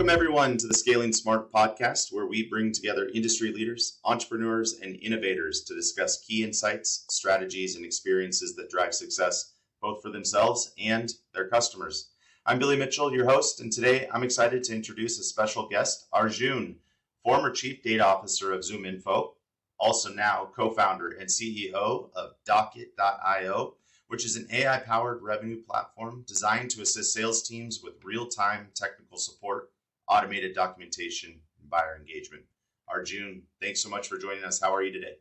Welcome, everyone, to the Scaling Smart podcast, where we bring together industry leaders, entrepreneurs, and innovators to discuss key insights, strategies, and experiences that drive success both for themselves and their customers. I'm Billy Mitchell, your host, and today I'm excited to introduce a special guest, Arjun, former Chief Data Officer of ZoomInfo, also now co-founder and CEO of Docket.io, which is an AI-powered revenue platform designed to assist sales teams with real-time technical support, automated documentation, and buyer engagement. Arjun, thanks so much for joining us. How are you today?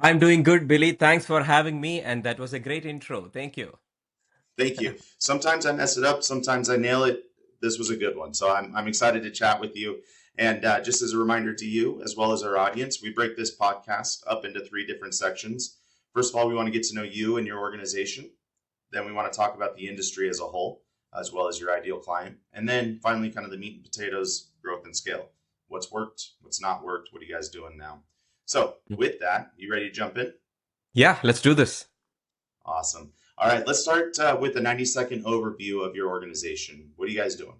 I'm doing good, Billy. Thanks for having me, and that was a great intro. Thank you. Thank you. Sometimes I mess it up, sometimes I nail it. This was a good one. So I'm excited to chat with you. And just as a reminder to you, as well as our audience, we break this podcast up into three different sections. First of all, we want to get to know you and your organization. Then we want to talk about the industry as a whole, as well as your ideal client. And then finally, kind of the meat and potatoes, growth and scale. What's worked, what's not worked, what are you guys doing now? So with that, you ready to jump in? Yeah, let's do this. Awesome. All right, let's start with a 90-second overview of your organization. What are you guys doing?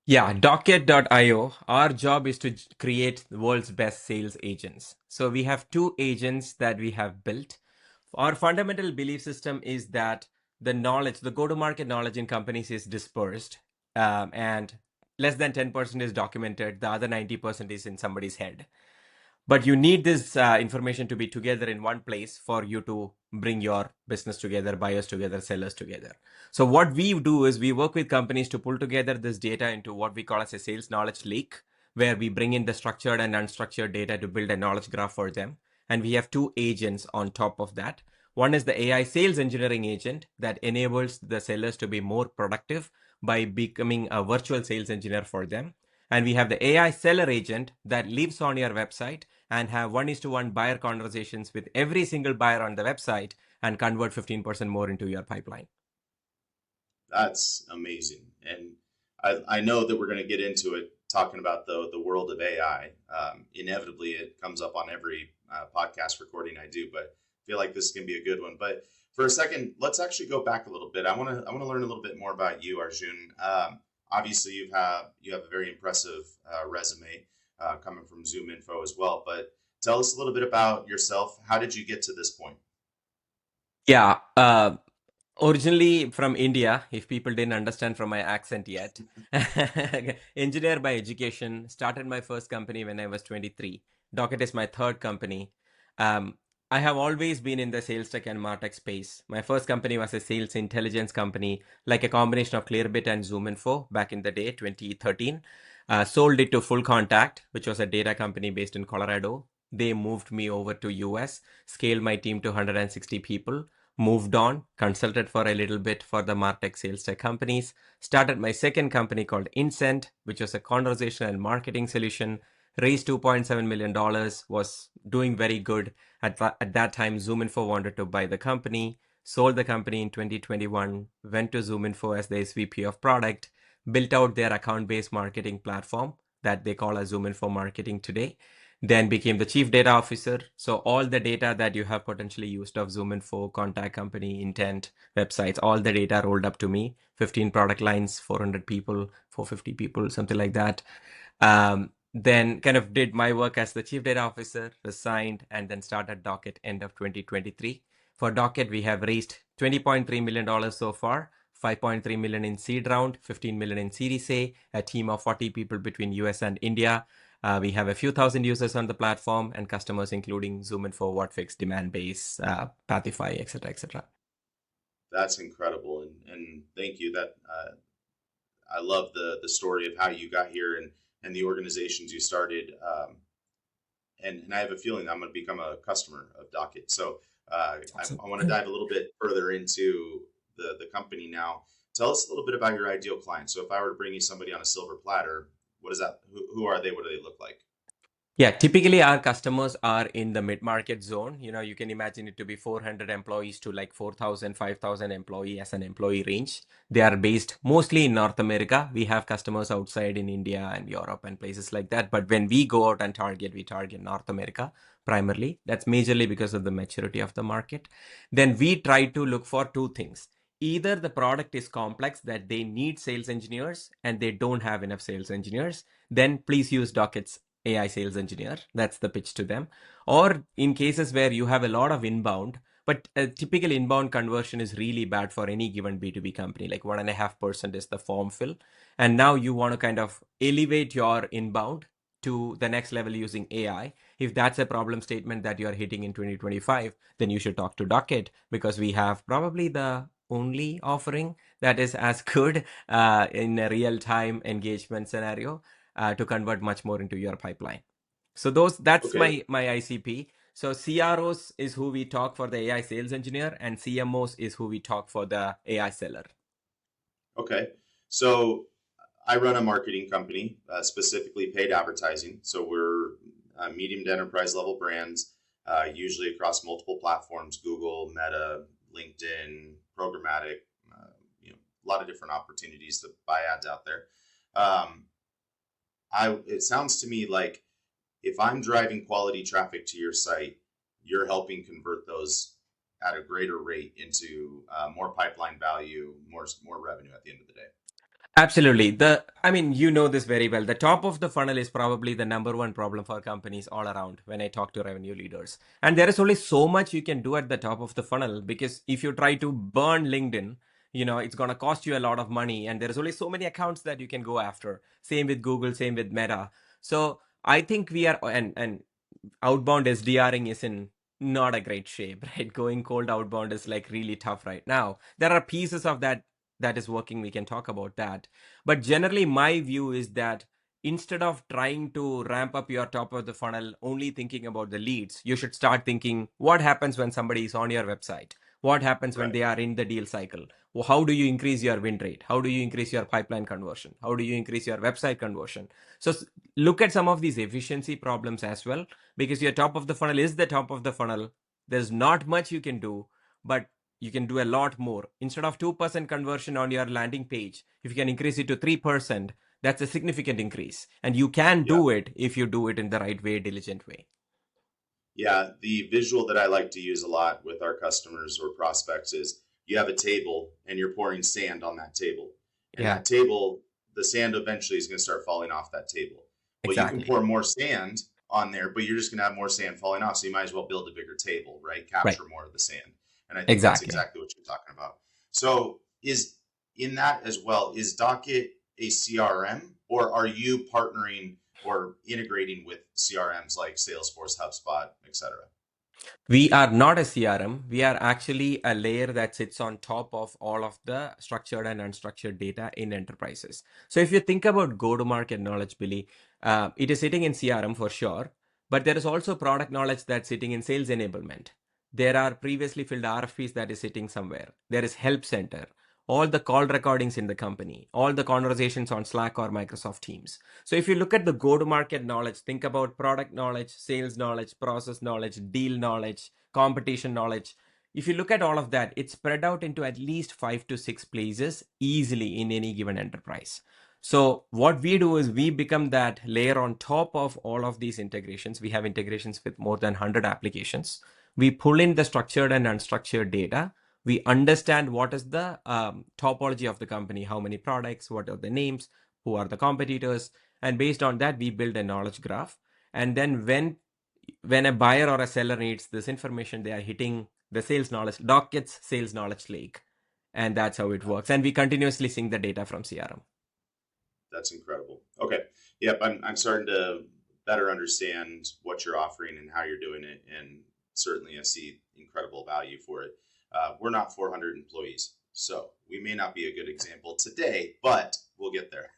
Yeah, Docket.io. Our job is to create the world's best sales agents. So we have two agents that we have built. Our fundamental belief system is that the knowledge, the go-to-market knowledge in companies is dispersed, and less than 10% is documented. The other 90% is in somebody's head. But you need this information to be together in one place for you to bring your business together, buyers together, sellers together. So what we do is we work with companies to pull together this data into what we call as a sales knowledge lake, where we bring in the structured and unstructured data to build a knowledge graph for them. And we have two agents on top of that. One is the AI sales engineering agent that enables the sellers to be more productive by becoming a virtual sales engineer for them. And we have the AI seller agent that lives on your website and have 1:1 buyer conversations with every single buyer on the website and convert 15% more into your pipeline. That's amazing. And I know that we're going to get into it talking about the world of AI. Inevitably, it comes up on every podcast recording I do, but I feel like this can be a good one. But for a second, let's actually go back a little bit. I want to learn a little bit more about you, Arjun. Obviously, you have a very impressive resume coming from ZoomInfo as well. But tell us a little bit about yourself. How did you get to this point? Yeah, originally from India, if people didn't understand from my accent yet. Engineer by education, started my first company when I was 23. Docket is my third company. I have always been in the sales tech and martech space. My first company was a sales intelligence company, like a combination of Clearbit and ZoomInfo back in the day, 2013. Sold it to Full Contact, which was a data company based in Colorado. They moved me over to US, scaled my team to 160 people, moved on, consulted for a little bit for the martech sales tech companies, started my second company called Incent, which was a conversational marketing solution, raised $2.7 million, was doing very good. At that time, ZoomInfo wanted to buy the company, sold the company in 2021, went to ZoomInfo as the SVP of product, built out their account-based marketing platform that they call as ZoomInfo Marketing today, then became the chief data officer. So all the data that you have potentially used of ZoomInfo, contact company, intent, websites, all the data rolled up to me, 15 product lines, 400 people, 450 people, something like that. Then kind of did my work as the chief data officer, resigned, and then started Docket end of 2023. For Docket, we have raised $20.3 million so far, 5.3 million in seed round, 15 million in Series a team of 40 people between US and India. We have a few thousand users on the platform and customers including ZoomInfo, Whatfix, Demandbase, Pathify, etc., etc. That's incredible, and thank you. That I love the story of how you got here and the organizations you started. And I have a feeling I'm going to become a customer of Docket. So I want to dive a little bit further into the company now. Tell us a little bit about your ideal client. So if I were to bring you somebody on a silver platter, what is that? Who are they? What do they look like? Yeah, typically our customers are in the mid-market zone. You can imagine it to be 400 employees to like 4,000, 5,000 employee as an employee range. They are based mostly in North America. We have customers outside in India and Europe and places like that. But when we go out and target, we target North America primarily. That's majorly because of the maturity of the market. Then we try to look for two things. either the product is complex that they need sales engineers and they don't have enough sales engineers, then please use Docket's AI sales engineer. That's the pitch to them. Or in cases where you have a lot of inbound, but a typical inbound conversion is really bad for any given B2B company, like 1.5% is the form fill. And now you want to kind of elevate your inbound to the next level using AI. If that's a problem statement that you're hitting in 2025, then you should talk to Docket, because we have probably the only offering that is as good in a real-time engagement scenario to convert much more into your pipeline. So that's Okay. my ICP. So CROs is who we talk for the AI sales engineer, and CMOs is who we talk for the AI seller. Okay. So I run a marketing company, specifically paid advertising. So we're medium to enterprise level brands, usually across multiple platforms: Google, Meta, LinkedIn, programmatic. A lot of different opportunities to buy ads out there. It sounds to me like if I'm driving quality traffic to your site, you're helping convert those at a greater rate into more pipeline value, more revenue at the end of the day. Absolutely. I mean, you know this very well. The top of the funnel is probably the number one problem for companies all around when I talk to revenue leaders. And there is only so much you can do at the top of the funnel, because if you try to burn LinkedIn, it's going to cost you a lot of money. And there is only so many accounts that you can go after. Same with Google, same with Meta. So I think we are, and outbound SDRing is in not a great shape, right? Going cold outbound is like really tough right now. There are pieces of that is working. We can talk about that. But generally, my view is that instead of trying to ramp up your top of the funnel, only thinking about the leads, you should start thinking what happens when somebody is on your website? What happens when Right. they are in the deal cycle? Well, how do you increase your win rate? How do you increase your pipeline conversion? How do you increase your website conversion? So look at some of these efficiency problems as well, because your top of the funnel is the top of the funnel. There's not much you can do, but you can do a lot more. Instead of 2% conversion on your landing page, if you can increase it to 3%, that's a significant increase. And you can Yeah. do it if you do it in the right way, diligent way. Yeah, the visual that I like to use a lot with our customers or prospects is you have a table and you're pouring sand on that table. And Yeah, that table, the sand eventually is going to start falling off that table. Well, you can exactly. pour more sand on there, but you're just going to have more sand falling off. So you might as well build a bigger table, right? Right. Capture more of the sand. And I think that's Exactly. exactly what you're talking about. So is in that as well, is Docket a CRM, or are you partnering or integrating with CRMs like Salesforce, HubSpot, etc.? We are not a CRM. We are actually a layer that sits on top of all of the structured and unstructured data in enterprises. So if you think about go-to-market knowledge, Billy, it is sitting in CRM for sure, but there is also product knowledge that's sitting in sales enablement. There are previously filled RFPs that is sitting somewhere. There is help center, all the call recordings in the company, all the conversations on Slack or Microsoft Teams. So if you look at the go-to-market knowledge, think about product knowledge, sales knowledge, process knowledge, deal knowledge, competition knowledge. If you look at all of that, it's spread out into at least 5 to 6 places easily in any given enterprise. So what we do is we become that layer on top of all of these integrations. We have integrations with more than 100 applications. We pull in the structured and unstructured data. We understand what is the topology of the company, how many products, what are the names, who are the competitors, and based on that, we build a knowledge graph. And then when a buyer or a seller needs this information, they are hitting the sales knowledge, Docket's sales knowledge lake. And that's how it works. And we continuously sync the data from CRM. That's incredible. Okay. Yep. I'm starting to better understand what you're offering and how you're doing it. And certainly I see incredible value for it. We're not 400 employees, so we may not be a good example today, but we'll get there.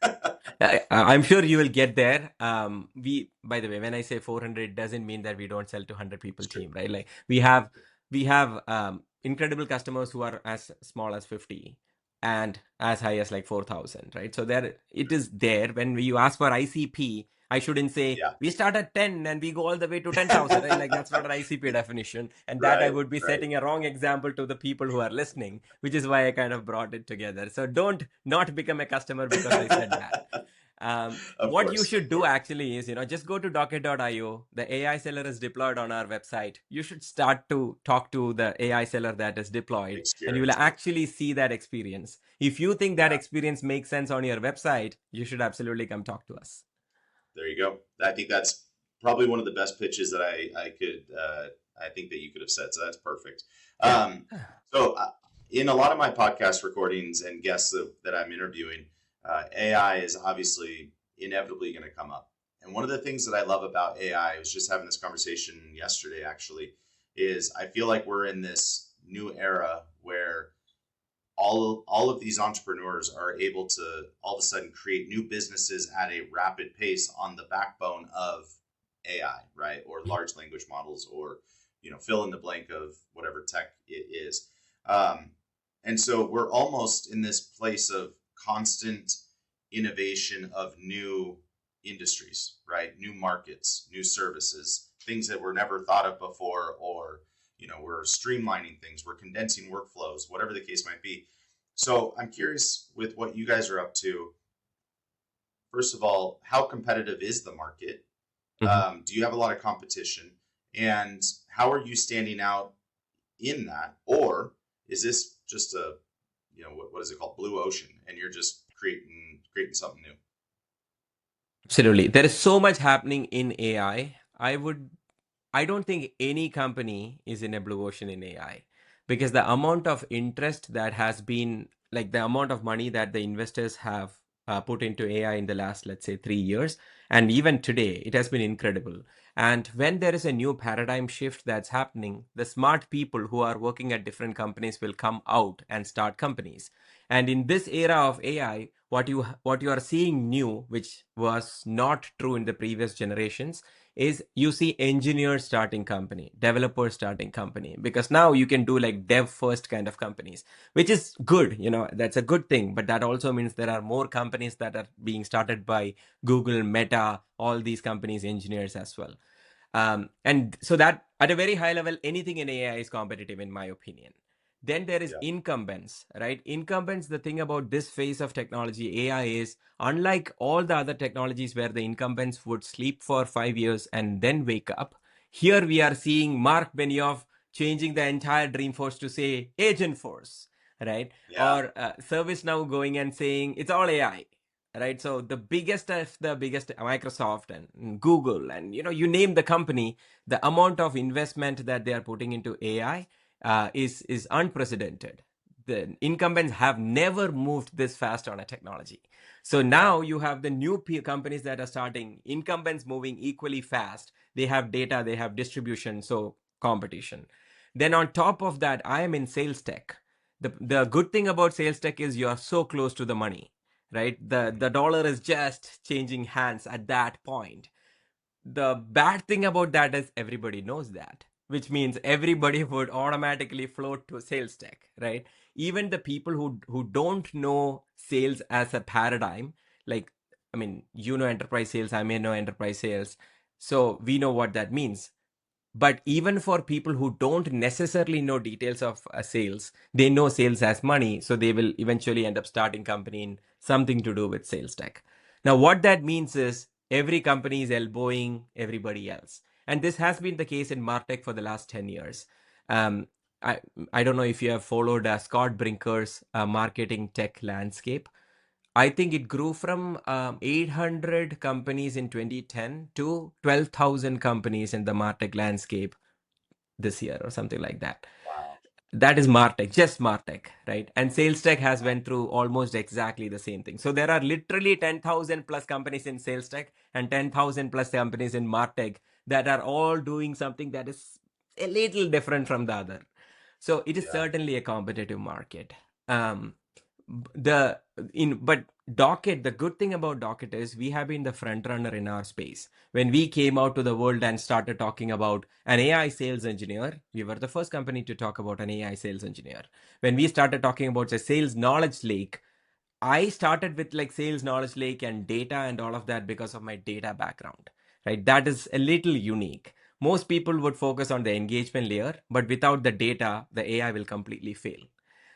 I'm sure you will get there. By the way, when I say 400, it doesn't mean that we don't sell to 100 people It's true. team, right? Like we have incredible customers who are as small as 50 and as high as like 4,000, right? So there it is there. When you ask for ICP, I shouldn't say Yeah. we start at 10 and we go all the way to 10,000, right? Like that's not an ICP definition. And that I Right. would be Right. setting a wrong example to the people who are listening, which is why I kind of brought it together. So don't not become a customer because I said that. Of What you course, of should do course. actually is, just go to docket.io. The AI seller is deployed on our website. You should start to talk to the AI seller that is deployed, and you will Experience it. actually see that experience. If you think that Yeah, experience makes sense on your website, you should absolutely come talk to us. there you go. I think that's probably one of the best pitches that I could I think that you could have said. So that's perfect. Yeah. Um, so in a lot of my podcast recordings and guests that I'm interviewing, AI is obviously inevitably going to come up. And one of the things that I love about AI, I was just having this conversation yesterday actually, is I feel like we're in this new era where all of these entrepreneurs are able to all of a sudden create new businesses at a rapid pace on the backbone of AI, right? Or large language models, or fill in the blank of whatever tech it is. Um, and so we're almost in this place of constant innovation of new industries, right? New markets, new services, things that were never thought of before, or we're streamlining things, we're condensing workflows, whatever the case might be. So I'm curious with what you guys are up to. First of all, how competitive is the market? Mhm. Do you have a lot of competition? And how are you standing out in that? Or is this just a, what is it called? Blue ocean. And you're just creating something new. Absolutely. There is so much happening in AI. I don't think any company is in a blue ocean in AI, because the amount of interest that has been, like the amount of money that the investors have put into AI in the last, let's say, 3 years, and even today, it has been incredible. And when there is a new paradigm shift that's happening, the smart people who are working at different companies will come out and start companies. And in this era of AI, what you are seeing new, which was not true in the previous generations, is you see engineers starting company, developers starting company, because now you can do like dev first kind of companies, which is good. That's a good thing. But that also means there are more companies that are being started by Google, Meta, all these companies, engineers as well. And so that at a very high level, anything in AI is competitive, in my opinion. Then there is Yeah. incumbents, right? Incumbents, the thing about this phase of technology, AI, is unlike all the other technologies where the incumbents would sleep for 5 years and then wake up. Here we are seeing Mark Benioff changing the entire Dreamforce to say Agent Force, right? Yeah. Or ServiceNow going and saying it's all AI, right? So the biggest of the biggest, Microsoft and Google, and you name the company, the amount of investment that they are putting into AI is unprecedented. The incumbents have never moved this fast on a technology. So Yeah. now you have the new companies that are starting, incumbents moving equally fast. They have data, they have distribution, so competition. Then on top of that, I am in sales tech. The good thing about sales tech is you are so close to the money, right? The dollar is just changing hands at that point. The bad thing about that is everybody knows that, which means everybody would automatically float to sales tech, right? Even the people who don't know sales as a paradigm, like, I mean, enterprise sales, I may know enterprise sales, so we know what that means. But even for people who don't necessarily know details of sales, they know sales as money, so they will eventually end up starting company in something to do with sales tech. Now, what that means is every company is elbowing everybody else, and this has been the case in Martech for the last 10 years. Um, I I don't know if you have followed Scott Brinker's marketing tech landscape. I think it grew from 800 companies in 2010 to 12,000 companies in the MarTech landscape this year, or something like that. Wow. That is MarTech, just MarTech, right? And Sales Tech has went through almost exactly the same thing. So there are literally 10,000 plus companies in Sales Tech and 10,000 plus companies in MarTech that are all doing something that is a little different from the other. So it is Yeah. certainly a competitive market. Um, the in but Docket, the good thing about Docket is we have been the front runner in our space. When we came out to the world and started talking about an AI sales engineer, we were the first company to talk about an AI sales engineer. When we started talking about a sales knowledge lake, I started with like sales knowledge lake and data and all of that because of my data background, right? That is a little unique. Most people would focus on the engagement layer, but without the data, the AI will completely fail.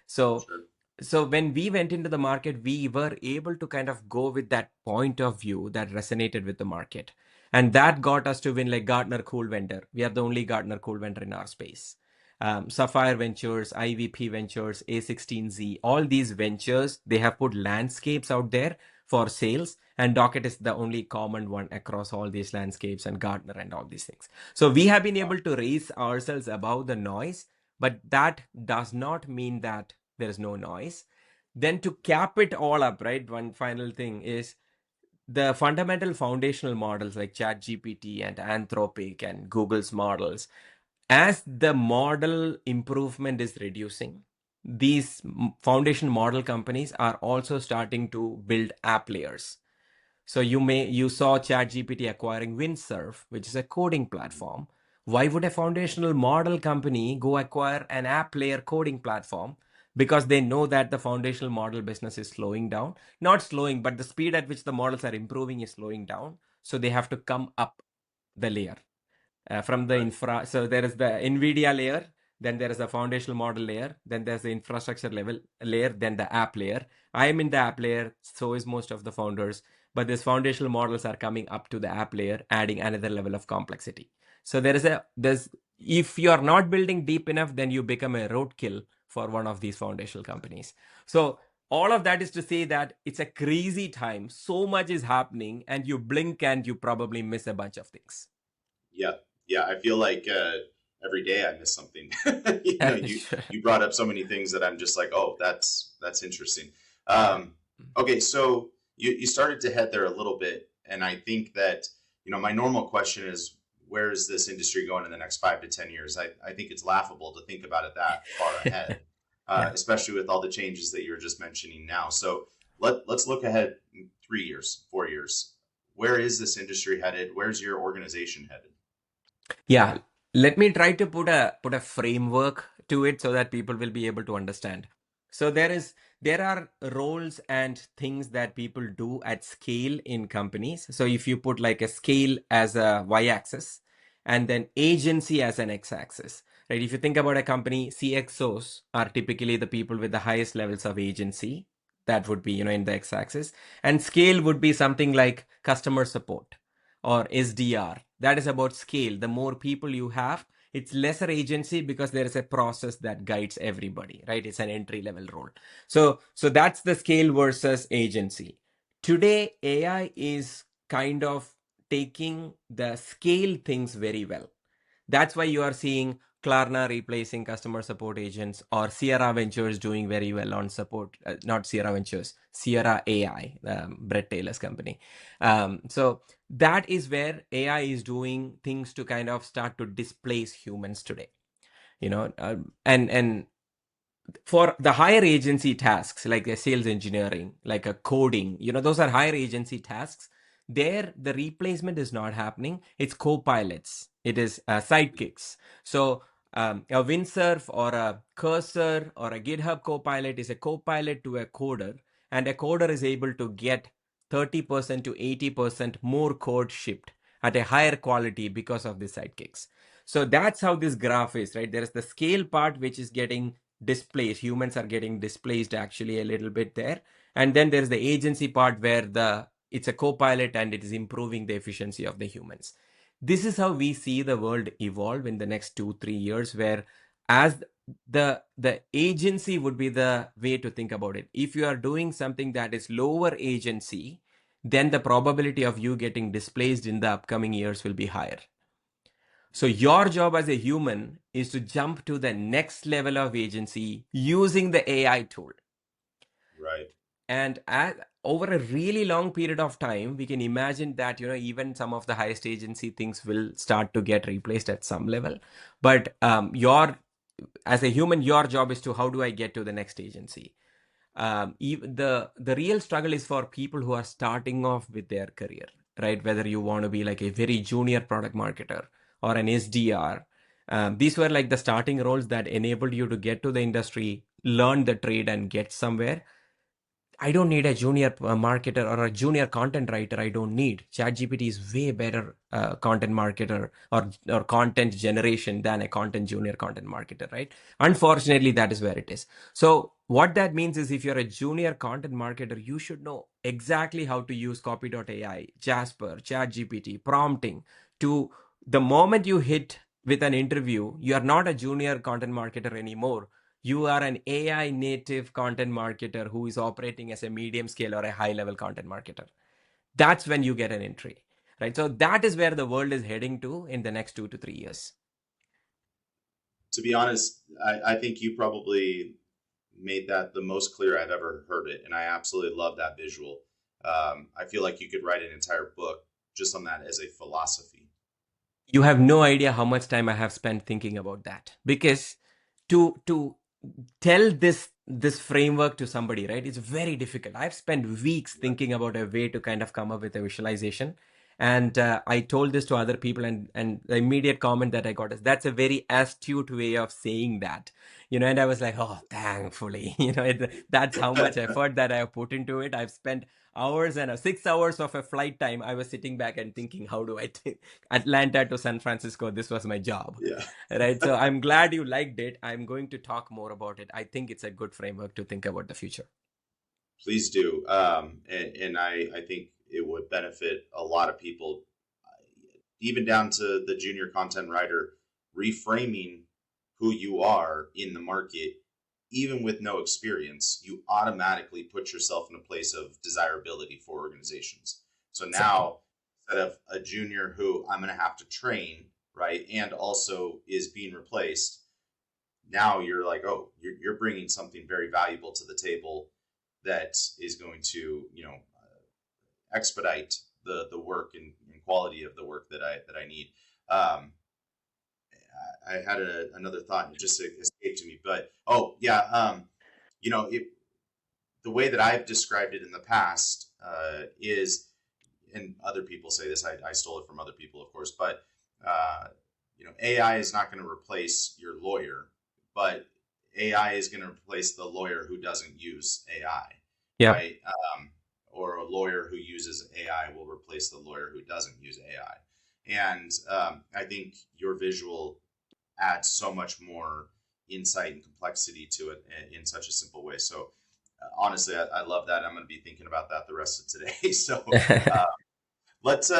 So Sure. So when we went into the market, we were able to kind of go with that point of view that resonated with the market. And that got us to win like Gartner Cool Vendor. We are the only Gartner Cool Vendor in our space. Sapphire Ventures, IVP Ventures, A16Z, all these ventures, they have put landscapes out there for sales. And Docket is the only common one across all these landscapes and Gartner and all these things. So we have been able to raise ourselves above the noise, but that does not mean that there is no noise. Then to cap it all up, right? One final thing is the fundamental foundational models like ChatGPT and Anthropic and Google's models. As the model improvement is reducing, these foundation model companies are also starting to build app layers. So you saw ChatGPT acquiring Windsurf, which is a coding platform. Why would a foundational model company go acquire an app layer coding platform? Because they know that the foundational model business is slowing down. Not slowing, but the speed at which the models are improving is slowing down. So they have to come up the layer from the Right. infra. So there is the NVIDIA layer, then there is the foundational model layer, then there's the infrastructure level layer, then the app layer. I am in the app layer, so is most of the founders. But these foundational models are coming up to the app layer, adding another level of complexity. So there's if you are not building deep enough, then you become a roadkill for one of these foundational companies. So all of that is to say that it's a crazy time. So much is happening, and you blink and you probably miss a bunch of things. Yeah, yeah. I feel like every day I miss something. You know, you Sure. you brought up so many things that I'm just like, oh, that's interesting. Um, okay, so you started to head there a little bit, and I think that my normal question is, where is this industry going in the next 5 to 10 years? I think it's laughable to think about it that far ahead, Yeah. especially with all the changes that you were just mentioning now. So let's look ahead 3 years, 4 years. Where is this industry headed? Where's your organization headed? Yeah. Let me try to put a framework to it so that people will be able to understand. So there are roles and things that people do at scale in companies. So if you put like a scale as a y-axis and then agency as an x-axis, right? If you think about a company, CXOs are typically the people with the highest levels of agency. That would be, in the x-axis. And scale would be something like customer support or SDR. That is about scale. The more people you have, it's lesser agency because there is a process that guides everybody, right? It's an entry level role. So that's the scale versus agency. Today, AI is kind of taking the scale things very well. That's why you are seeing Klarna replacing customer support agents or Sierra Ventures doing very well on support, not Sierra Ventures, Sierra AI, Brett Taylor's company. So that is where AI is doing things to kind of start to displace humans today. And for the higher agency tasks like a sales engineering, like a coding, those are higher agency tasks. There, the replacement is not happening. It's co-pilots. It is sidekicks. So a Windsurf or a Cursor or a GitHub Copilot is a copilot to a coder, and a coder is able to get 30% to 80% more code shipped at a higher quality because of the sidekicks. So that's how this graph is, right? There is the scale part which is getting displaced. Humans are getting displaced actually a little bit there. And then there's the agency part where it's a co-pilot and it is improving the efficiency of the humans. This is how we see the world evolve in the next 2-3 years, where as the agency would be the way to think about it. If you are doing something that is lower agency, then the probability of you getting displaced in the upcoming years will be higher. So your job as a human is to jump to the next level of agency using the AI tool. Right. And over a really long period of time, we can imagine that, even some of the highest agency things will start to get replaced at some level. But as a human, your job is to, how do I get to the next agency? The real struggle is for people who are starting off with their career, right? Whether you want to be like a very junior product marketer or an SDR. These were like the starting roles that enabled you to get to the industry, learn the trade, and get somewhere. I don't need a junior marketer or a junior content writer. I don't need. ChatGPT is way better content marketer or content generation than a content junior content marketer, right? Unfortunately, that is where it is. So What that means is if you're a junior content marketer, you should know exactly how to use copy.ai, Jasper, ChatGPT, prompting to the moment you hit with an interview, you are not a junior content marketer anymore. You are an AI native content marketer who is operating as a medium scale or a high level content marketer. That's when you get an entry, right? So that is where the world is heading to in the next 2 to 3 years. To be honest, I think you probably made that the most clear I've ever heard it, and I absolutely love that visual. I feel like you could write an entire book just on that as a philosophy. You have no idea how much time I have spent thinking about that, because to tell this framework to somebody, right, it's very difficult. I've spent weeks Yeah. thinking about a way to kind of come up with a visualization, and I told this to other people, and the immediate comment that I got is, that's a very astute way of saying that, and I was like, oh, thankfully, that's how much effort that I have put into it. I've spent hours and 6 hours of a flight time. I was sitting back and thinking, how do I Atlanta to San Francisco, this was my job. Yeah. Right. So I'm glad you liked it. I'm going to talk more about it. I think it's a good framework to think about the future. Please do. And I think it would benefit a lot of people, even down to the junior content writer, reframing who you are in the market. Even with no experience, you automatically put yourself in a place of desirability for organizations. So Exactly. now, instead of a junior who I'm going to have to train, right, and also is being replaced, now you're like, oh, you're bringing something very valuable to the table that is going to, expedite the work and quality of the work that I need. Um, I had another thought, it just escaped me, but oh yeah, it, the way that I've described it in the past is, and other people say this, I stole it from other people, of course, but AI is not going to replace your lawyer, but AI is going to replace the lawyer who doesn't use AI, Yeah. right? Or a lawyer who uses AI will replace the lawyer who doesn't use AI. And I think your visual adds so much more insight and complexity to it in such a simple way. So honestly, I love that. I'm going to be thinking about that the rest of today. So uh, let's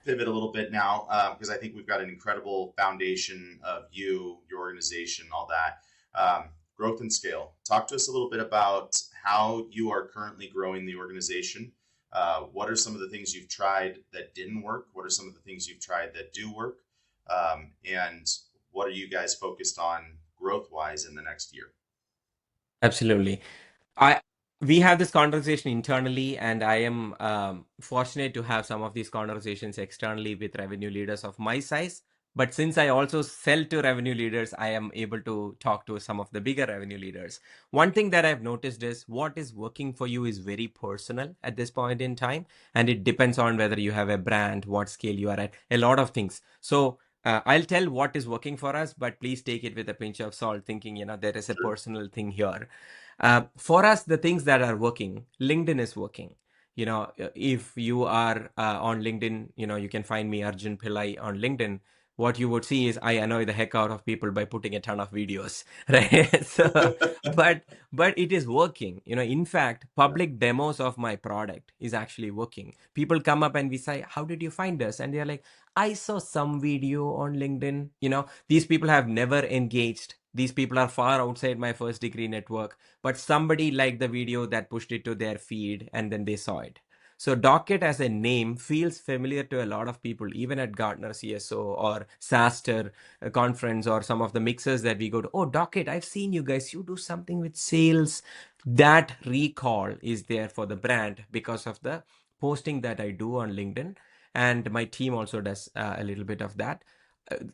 pivot a little bit now, because I think we've got an incredible foundation of your organization, all that. Growth and scale. Talk to us a little bit about how you are currently growing the organization. What are some of the things you've tried that didn't work? What are some of the things you've tried that do work? And what are you guys focused on growth wise in the next year? Absolutely. I We have this conversation internally, and I am fortunate to have some of these conversations externally with revenue leaders of my size. But since I also sell to revenue leaders, I am able to talk to some of the bigger revenue leaders. One thing that I've noticed is what is working for you is very personal at this point in time, and it depends on whether you have a brand, what scale you are at, a lot of things. So I'll tell what is working for us, but please take it with a pinch of salt, thinking, there is a Sure. personal thing here. For us, the things that are working, LinkedIn is working. If you are on LinkedIn, you can find me Arjun Pillai on LinkedIn. What you would see is I annoy the heck out of people by putting a ton of videos, right? So, but it is working. In fact, Yeah. public demos of my product is actually working. People come up and we say, "How did you find us?" And they're like, "I saw some video on LinkedIn." These people have never engaged. These people are far outside my first degree network, but somebody liked the video that pushed it to their feed and then they saw it. So Docket as a name feels familiar to a lot of people, even at Gartner CSO or SaaStr conference or some of the mixers that we go to. Oh, Docket, I've seen you guys. You do something with sales. That recall is there for the brand because of the posting that I do on LinkedIn. And my team also does a little bit of that.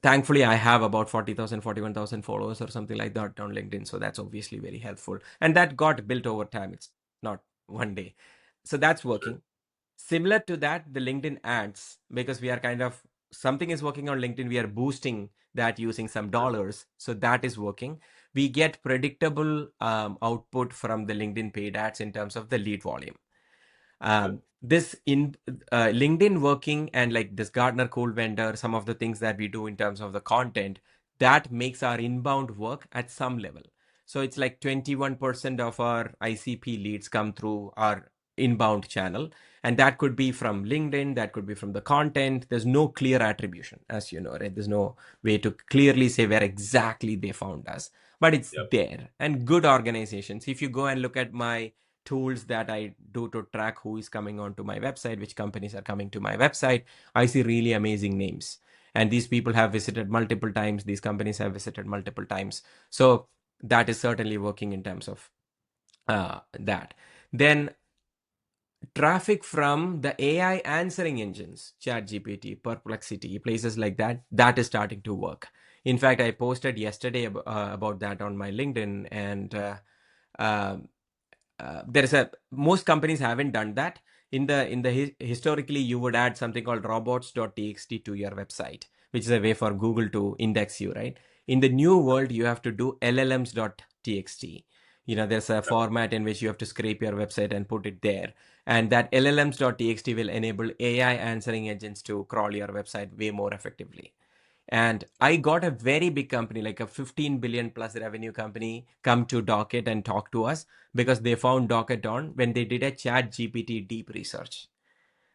Thankfully, I have about 40,000, 41,000 followers or something like that on LinkedIn. So that's obviously very helpful. And that got built over time. It's not one day. So that's Sure. working. Similar to that, the LinkedIn ads, because we are something is working on LinkedIn, we are boosting that using some Sure. dollars. So that is working. We get predictable output from the LinkedIn paid ads in terms of the lead volume. Good. This in LinkedIn working and like this Gartner Cool Vendor, some of the things that we do in terms of the content that makes our inbound work at some level. So it's like 21% of our ICP leads come through our inbound channel. And that could be from LinkedIn, that could be from the content. There's no clear attribution, as you know, right? There's no way to clearly say where exactly they found us, but it's Yep. there. And good organizations, if you go and look at my tools that I do to track who is coming onto my website, which companies are coming to my website, I see really amazing names. And these people have visited multiple times. These companies have visited multiple times. So that is certainly working in terms of that. Then traffic from the AI answering engines, ChatGPT, Perplexity, places like that, that is starting to work. In fact, I posted yesterday about that on my LinkedIn, and um, there is a most companies haven't done that. Historically, you would add something called robots.txt to your website, which is a way for Google to index you, right? In the new world, you have to do llms.txt. There's a Yep. format in which you have to scrape your website and put it there. And that llms.txt will enable AI answering engines to crawl your website way more effectively. And I got a very big company, like a 15 billion plus revenue company, come to Docket and talk to us because they found Docket on when they did a Chat GPT deep research.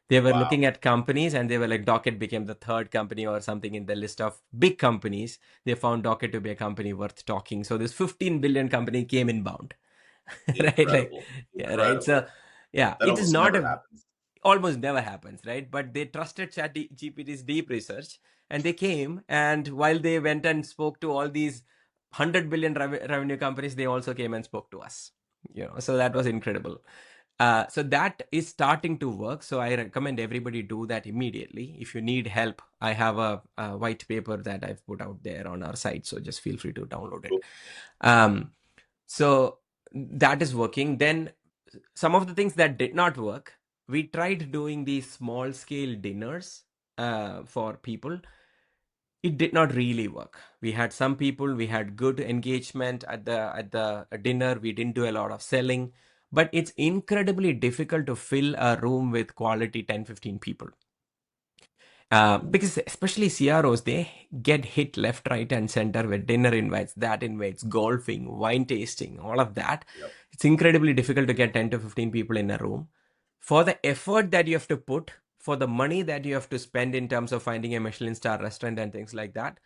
They were Wow. looking at companies and they were like, Docket became the third company or something in the list of big companies. They found Docket to be a company worth talking. So this 15 billion company came inbound, right? Like, Incredible. yeah, right. So, Incredible. yeah, That it is almost not never a happens. almost never happens, right? But they trusted ChatGPT's deep research, and they came, and while they went and spoke to all these 100 billion revenue companies, they also came and spoke to us. So that was incredible. So that is starting to work. So I recommend everybody do that immediately. If you need help, I have a white paper that I've put out there on our site. So just feel free to download it. Cool. So that is working. Then some of the things that did not work, we tried doing these small scale dinners for people. It did not really work. We had some people, we had good engagement at the dinner. We didn't do a lot of selling, but it's incredibly difficult to fill a room with quality 10-15 people. Because especially CROs, they get hit left, right, and center with dinner invites, that invites, golfing, wine tasting, all of that. Yep. It's incredibly difficult to get 10 to 15 people in a room. For the effort that you have to put, for the money that you have to spend in terms of finding a Michelin star restaurant and things like that,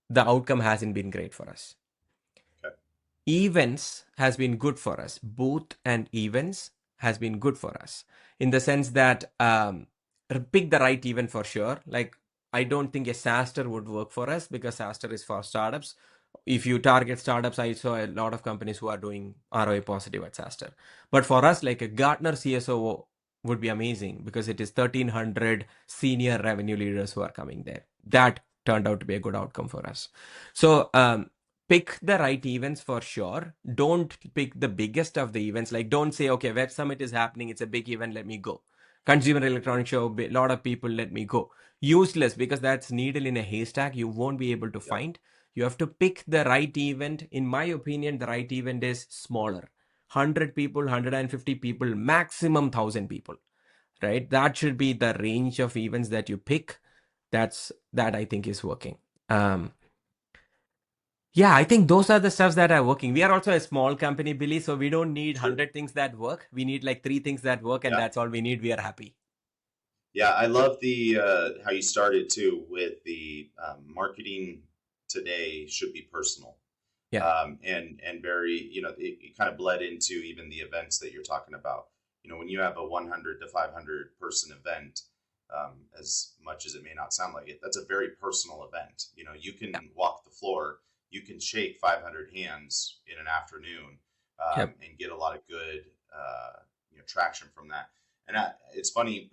the outcome hasn't been great for us. Okay. Events has been good for us. Booth and events has been good for us in the sense that pick the right event for sure. Like, I don't think a SaaSter would work for us because SaaSter is for startups. If you target startups, I saw a lot of companies who are doing ROI positive at SaaSter. But for us, like a Gartner CSO would be amazing because it is 1,300 senior revenue leaders who are coming there. That turned out to be a good outcome for us. So pick the right events for sure. Don't pick the biggest of the events. Like, don't say, okay, Web Summit is happening. It's a big event. Let me go. Consumer Electronics Show, a lot of people, let me go. Useless because that's needle in a haystack. You won't be able to Yep. find. You have to pick the right event. In my opinion, the right event is smaller. 100 people, 150 people, maximum 1,000 people, right? That should be the range of events that you pick. That I think is working. Um, yeah, I think those are the stuffs that are working. We are also a small company, Billy, so we don't need Sure. 100 things that work. We need like 3 things that work, and Yeah. that's all we need. We are happy. Yeah. I love the how you started too with the marketing today should be personal. Yeah. And very, it kind of bled into even the events that you're talking about. When you have a 100 to 500 person event, as much as it may not sound like it, that's a very personal event. You Yeah. can walk the floor, you can shake 500 hands in an afternoon, Yep. and get a lot of good, traction from that. And it's funny,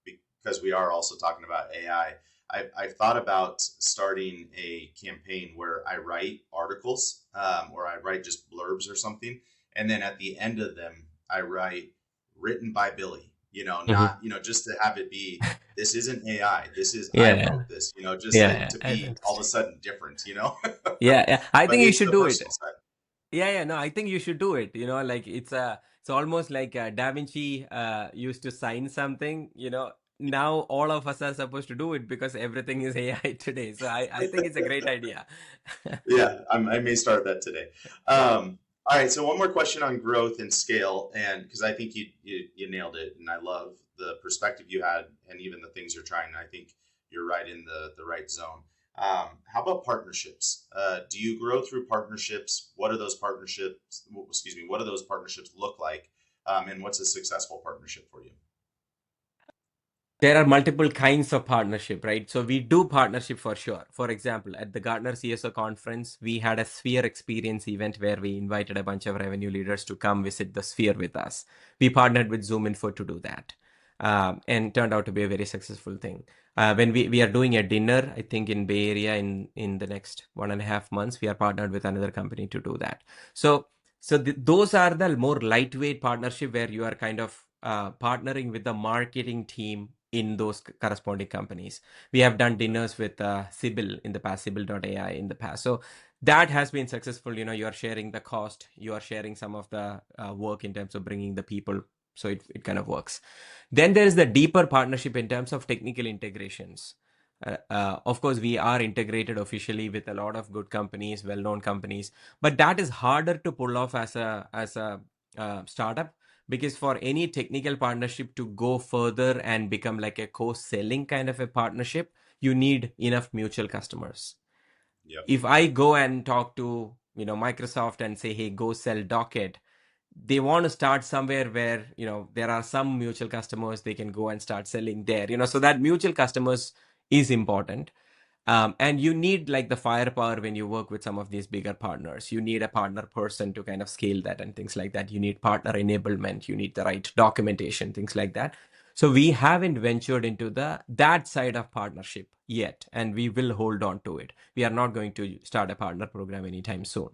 because we are also talking about AI. I've thought about starting a campaign where I write articles, or I write just blurbs or something, and then at the end of them, I write written by Billy. Hmm. Not just to have it be, this isn't AI. This is, I Yeah. wrote this. Just Yeah. to Yeah. I be all of a understand. sudden different. Yeah. Yeah. I But think you it's should the do it. personal side. Yeah. Yeah. No, I think you should do it. Like it's almost like Da Vinci used to sign something. Now all of us are supposed to do it because everything is AI today. So I think it's a great idea. Yeah, I may start that today. All right, so one more question on growth and scale, and because I think you nailed it, and I love the perspective you had, and even the things you're trying. I think you're right in the right zone. How about partnerships? Do you grow through partnerships? What are those partnerships? Excuse me. What do those partnerships look like? And what's a successful partnership for you? There are multiple kinds of partnership, right? So we do partnership for sure. For example, at the Gartner CSO conference, we had a Sphere experience event where we invited a bunch of revenue leaders to come visit the Sphere with us. We partnered with ZoomInfo to do that, and turned out to be a very successful thing. When we are doing a dinner, I think in Bay Area in the next 1.5 months, we are partnered with another company to do that. So those are the more lightweight partnership where you are kind of partnering with the marketing team in those corresponding companies. We have done dinners with Sibyl in the past, Sibyl.ai in the past. So that has been successful. You are sharing the cost, you are sharing some of the work in terms of bringing the people. So it kind of works. Then there is the deeper partnership in terms of technical integrations. Of course, we are integrated officially with a lot of good companies, well-known companies, but that is harder to pull off as a startup, because for any technical partnership to go further and become like a co-selling kind of a partnership, you need enough mutual customers. Yep. If I go and talk to Microsoft and say, hey, go sell Docket, they want to start somewhere where there are some mutual customers they can go and start selling there. So that mutual customers is important. And you need like the firepower when you work with some of these bigger partners. You need a partner person to kind of scale that and things like that. You need partner enablement. You need the right documentation, things like that. So we haven't ventured into that side of partnership yet, and we will hold on to it. We are not going to start a partner program anytime soon.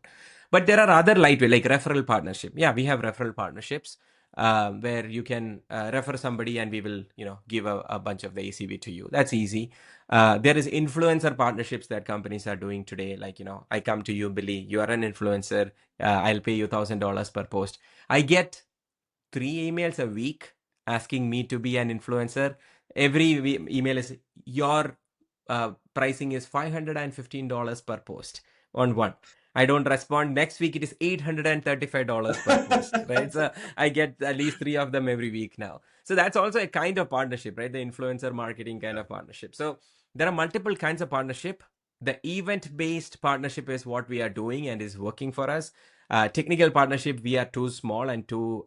But there are other lightweight, like referral partnership. Yeah, we have referral partnerships where you can refer somebody and we will, give a bunch of the ACV to you. That's easy. There is influencer partnerships that companies are doing today. Like, I come to you, Billy, you are an influencer. I'll pay you $1,000 per post. I get 3 emails a week asking me to be an influencer. Every email is your pricing is $515 per post on one. I don't respond. Next week it is $835 per post, right? So I get at least 3 of them every week now. So that's also a kind of partnership, right? The influencer marketing kind Yeah. of partnership. So there are multiple kinds of partnership. The event-based partnership is what we are doing and is working for us. Technical partnership, we are too small and too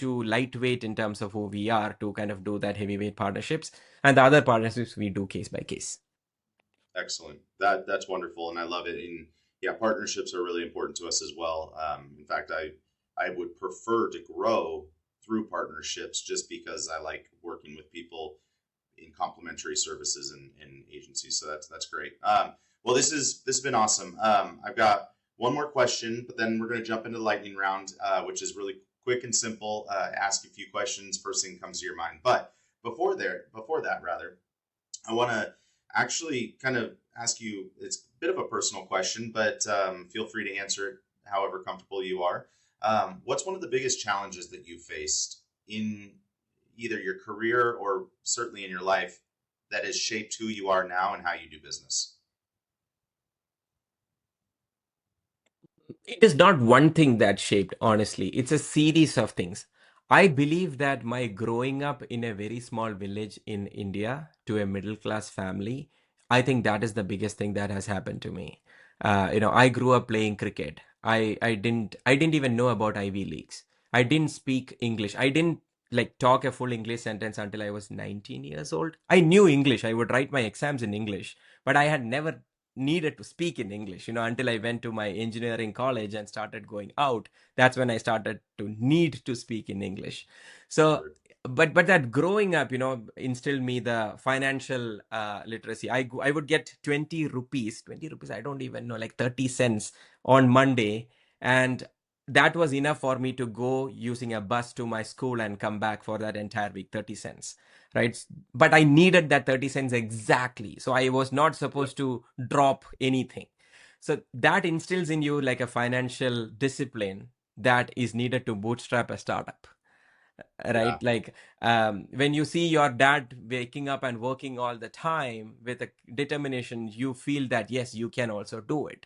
lightweight in terms of who we are to kind of do that heavyweight partnerships. And the other partnerships we do case by case. Excellent. That's wonderful, and I love it. And yeah, partnerships are really important to us as well. In fact, I would prefer to grow through partnerships just because I like working with people in complementary services and agencies. So that's great. Well, this has been awesome. I've got one more question, but then we're going to jump into the lightning round, which is really quick and simple. Ask a few questions. First thing comes to your mind. But before that, rather, I want to actually kind of ask you. It's a bit of a personal question, but feel free to answer it however comfortable you are. What's one of the biggest challenges that you faced in either your career or certainly in your life that has shaped who you are now and how you do business? It is not one thing that shaped, honestly. It's a series of things. I believe that my growing up in a very small village in India to a middle class family, I think that is the biggest thing that has happened to me. I grew up playing cricket. I didn't even know about Ivy Leagues. I didn't speak English. I didn't like talk a full English sentence until I was 19 years old. I knew English. I would write my exams in English, but I had never needed to speak in English, until I went to my engineering college and started going out. That's when I started to need to speak in English. So, Sure. but that growing up, instilled me the financial literacy. I would get 20 rupees, I don't even know, like 30 cents on Monday. And that was enough for me to go using a bus to my school and come back for that entire week, 30 cents, right? But I needed that 30 cents exactly. So I was not Yep. supposed to drop anything. So that instills in you like a financial discipline that is needed to bootstrap a startup, Yeah. right? Like when you see your dad waking up and working all the time with a determination, you feel that, yes, you can also do it.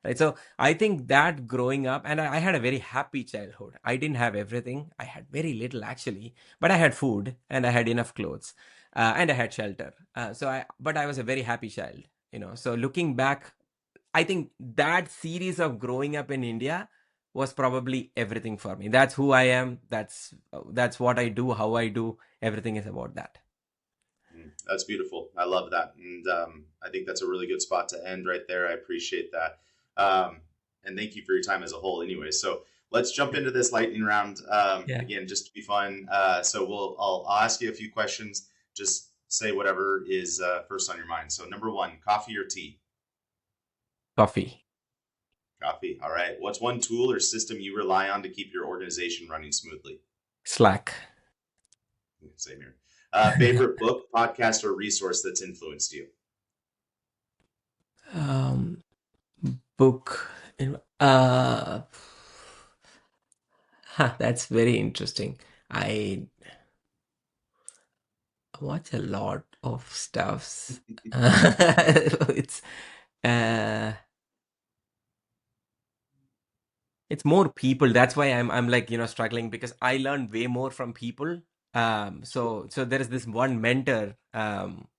right? So I think that growing up, and I had a very happy childhood. I didn't have everything. I had very little actually, but I had food and I had enough clothes, and I had shelter. But I was a very happy child, So looking back, I think that series of growing up in India was probably everything for me. That's who I am. That's what I do, how I do. Everything is about that. That's beautiful. I love that. And I think that's a really good spot to end right there. I appreciate that. And thank you for your time as a whole anyway. So let's jump into this lightning round. Yeah. Again, just to be fun. So I'll ask you a few questions. Just say whatever is first on your mind. So number one, coffee or tea? Coffee. Coffee. All right. What's one tool or system you rely on to keep your organization running smoothly? Slack. Same here. Favorite book, podcast, or resource that's influenced you? Um, book. Uh, that's very interesting. I watch a lot of stuffs. It's uh, it's more people. That's why I'm like, struggling because I learn way more from people. So there is this one mentor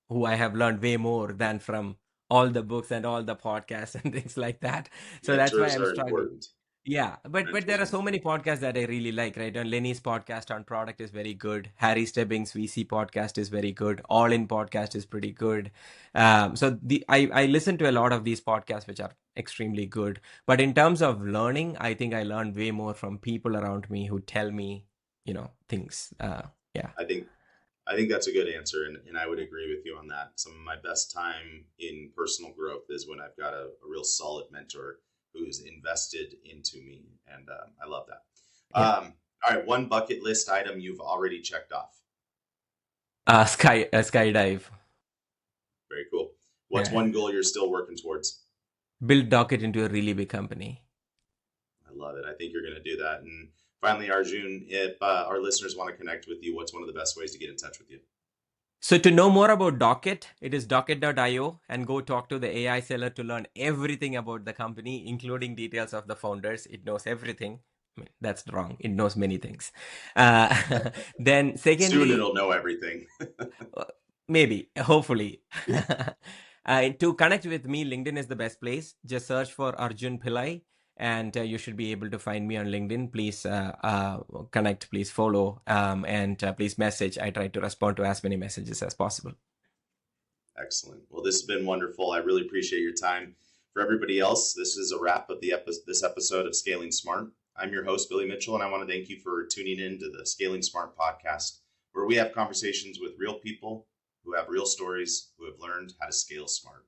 who I have learned way more than from all the books and all the podcasts and things like that. So that's why Mentors I'm are struggling. important. Yeah, but Mentors there are are so many important. podcasts that I really like, right? And Lenny's podcast on product is very good. Harry Stebbings' VC podcast is very good. All In podcast is pretty good. So I listen to a lot of these podcasts which are extremely good. But in terms of learning, I think I learned way more from people around me who tell me, things. Yeah. I think that's a good answer, and I would agree with you on that. Some of my best time in personal growth is when I've got a real solid mentor who's invested into me, and I love that. Yeah. All right, one bucket list item you've already checked off. Skydive. Very cool. What's Yeah. one goal you're still working towards? Build Docket into a really big company. I love it. I think you're going to do that. And finally, Arjun, if our listeners want to connect with you, what's one of the best ways to get in touch with you? So to know more about Docket, it is docket.io, and go talk to the AI seller to learn everything about the company, including details of the founders. It knows everything. I mean, that's wrong. It knows many things. Then Soon secondly, it'll know everything. maybe, hopefully. To connect with me, LinkedIn is the best place. Just search for Arjun Pillai, and you should be able to find me on LinkedIn. Please connect, please follow, and please message. I try to respond to as many messages as possible. Excellent. Well, this has been wonderful. I really appreciate your time. For everybody else, this is a wrap of this episode of Scaling Smart. I'm your host, Billy Mitchell, and I want to thank you for tuning in to the Scaling Smart podcast, where we have conversations with real people who have real stories, who have learned how to scale smart.